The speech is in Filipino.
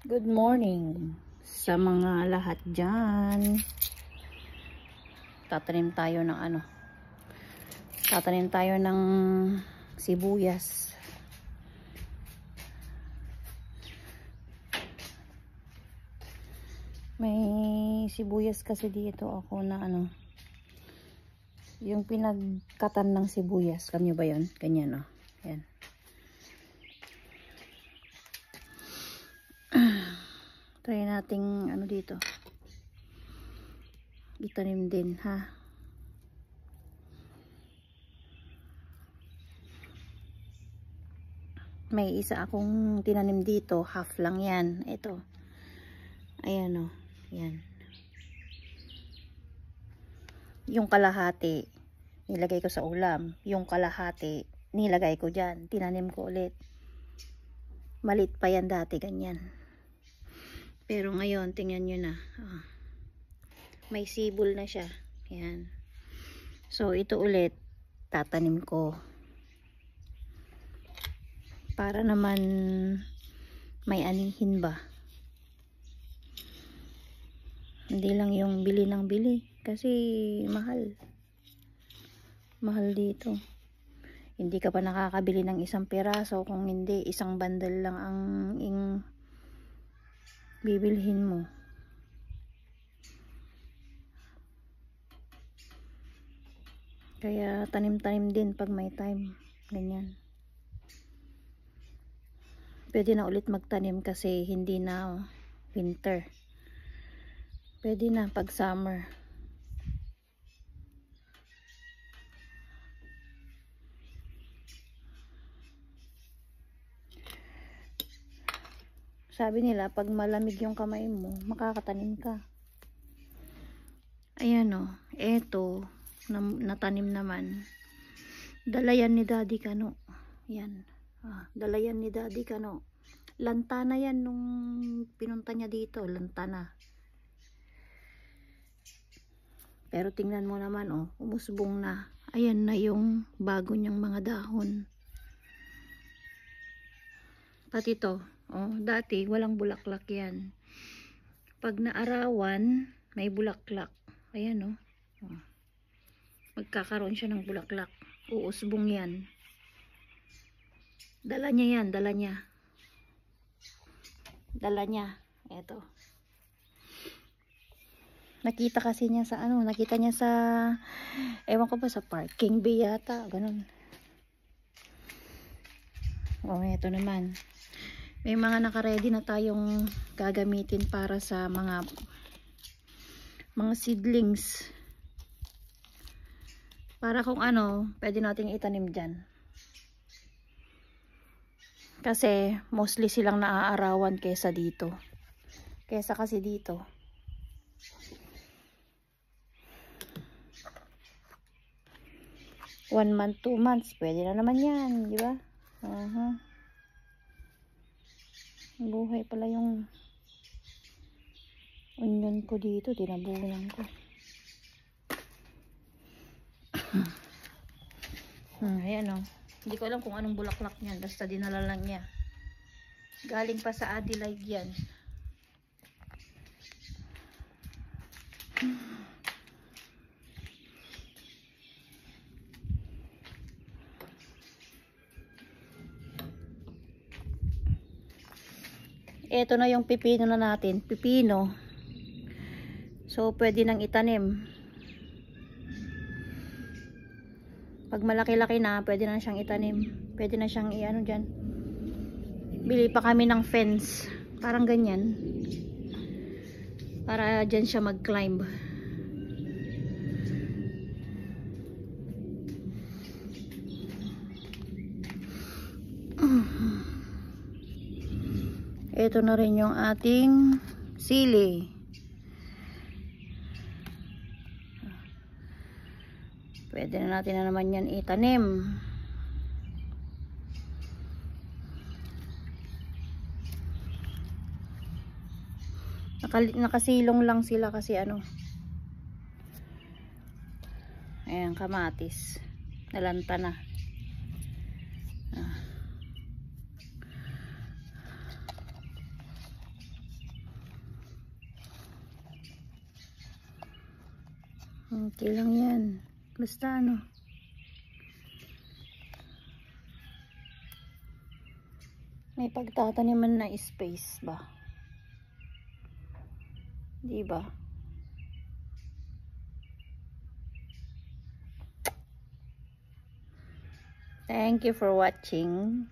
Good morning sa mga lahat dyan. Tatanim tayo ng Tatanim tayo ng sibuyas. May sibuyas kasi dito ako na yung pinagkatan ng sibuyas. Kanya ba yun? Ganyan Yan. Try nating dito. Itanim din ha. May isa akong tinanim dito, half lang yan. Ito. Ayan yan. Yung kalahati nilagay ko sa ulam. Yung kalahati nilagay ko dyan. Tinanim ko ulit. Malit pa yan dati, ganyan. Pero ngayon, tingnan nyo na. May sibol na siya. Yan. So, ito ulit, tatanim ko. Para naman may anihin ba. Hindi lang yung bili ng bili. Kasi mahal. Mahal dito. Hindi ka pa nakakabili ng isang piraso. Kung hindi, isang bundle lang ang bibilhin mo. Kaya tanim-tanim din pag may time. Ganyan. Pwede na ulit magtanim kasi hindi na winter. Pwede na pag summer. Sabi nila, pag malamig yung kamay mo, makakatanim ka. Ayan eto, natanim naman. Dala yan ni Daddy Kano. Yan. Dala yan ni Daddy Kano. Lantana yan nung pinunta niya dito. Lantana. Pero tingnan mo naman, umusbong na. Ayan na yung bago niyang mga dahon. Pati ito. Dati walang bulaklak yan. Pag naarawan, may bulaklak. Ayan magkakaroon siya ng bulaklak. Uusbong yan. Dala niya yan, dala niya. Dala niya. Eto. Nakita kasi niya sa nakita niya sa ewan ko ba sa parking bay yata, ganun. Eto naman. May mga naka-ready na tayong gagamitin para sa mga seedlings. Para kung pwede nating itanim dyan. Kasi mostly silang naaarawan kesa dito. Kesa kasi dito. One month, 2 months, pwede na naman yan, di ba? Buhay pala yung onion ko dito, tinabunan ko. Ayan hindi ko alam kung anong bulaklak niyan, basta dinala lang niya. Galing pa sa Adelaide yan. Ito na yung pipino na natin. Pipino. So, pwede nang itanim. Pag malaki-laki na, pwede na siyang itanim. Pwede na siyang dyan. Bili pa kami ng fence. Parang ganyan. Para dyan siya mag-climb. Ito na rin yung ating sili. Pwede na natin naman yan itanim. Nakasilong lang sila kasi ayan, kamatis. Nalanta na. Okay lang yan. Basta ano. May pagtataniman na space ba? Di ba? Thank you for watching.